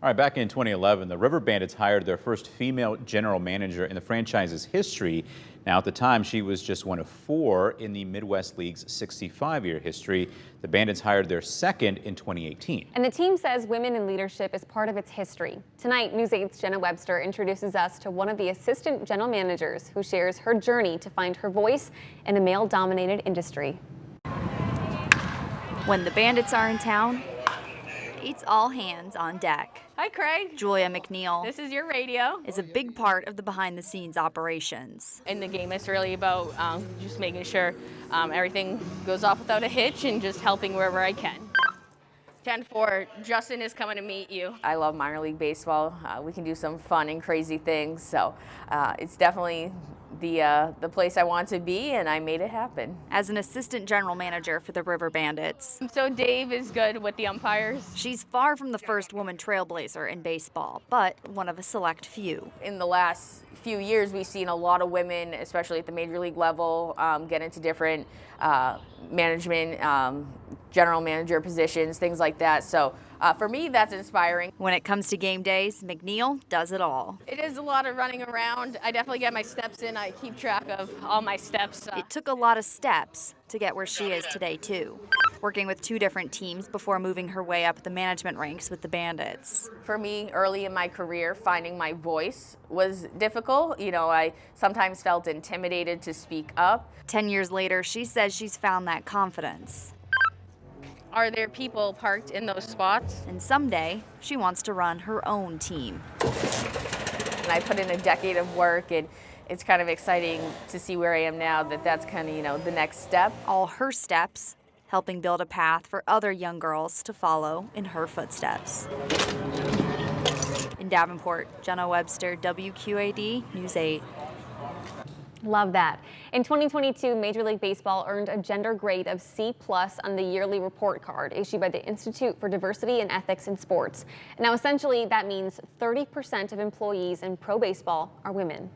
All right, back in 2011, the River Bandits hired their first female general manager in the franchise's history. Now, at the time, she was just one of 4 in the Midwest League's 65-year history. The Bandits hired their second in 2018. And the team says women in leadership is part of its history. Tonight, News 8's Jenna Webster introduces us to one of the assistant general managers who shares her journey to find her voice in a male-dominated industry. When the Bandits are in town, it's all hands on deck. Hi, Craig. Julia McNeil. This is your radio. Is a big part of the behind-the-scenes operations. In the game, it's really about just making sure everything goes off without a hitch and just helping wherever I can. 10-4, Justin is coming to meet you. I love minor league baseball. We can do some fun and crazy things, so it's definitely the place I want to be, and I made it happen. As an assistant general manager for the River Bandits. So Dave is good with the umpires. She's far from the first woman trailblazer in baseball, but one of a select few. In the last few years, we've seen a lot of women, especially at the major league level, get into different management, general manager positions, things like that. So for me, that's inspiring. When it comes to game days, McNeil does it all. It is a lot of running around. I definitely get my steps in. I keep track of all my steps. It took a lot of steps to get where she is today, too. Working with 2 different teams before moving her way up the management ranks with the Bandits. For me, early in my career, finding my voice was difficult. You know, I sometimes felt intimidated to speak up. 10 years later, she says she's found that confidence. Are there people parked in those spots? And someday, she wants to run her own team. And I put in a decade of work, and it's kind of exciting to see where I am now, that's kind of, the next step. All her steps, helping build a path for other young girls to follow in her footsteps. In Davenport, Jenna Webster, WQAD News 8. Love that. In 2022, Major League Baseball earned a gender grade of C+ on the yearly report card issued by the Institute for Diversity and Ethics in Sports. Now, essentially, that means 30% of employees in pro baseball are women.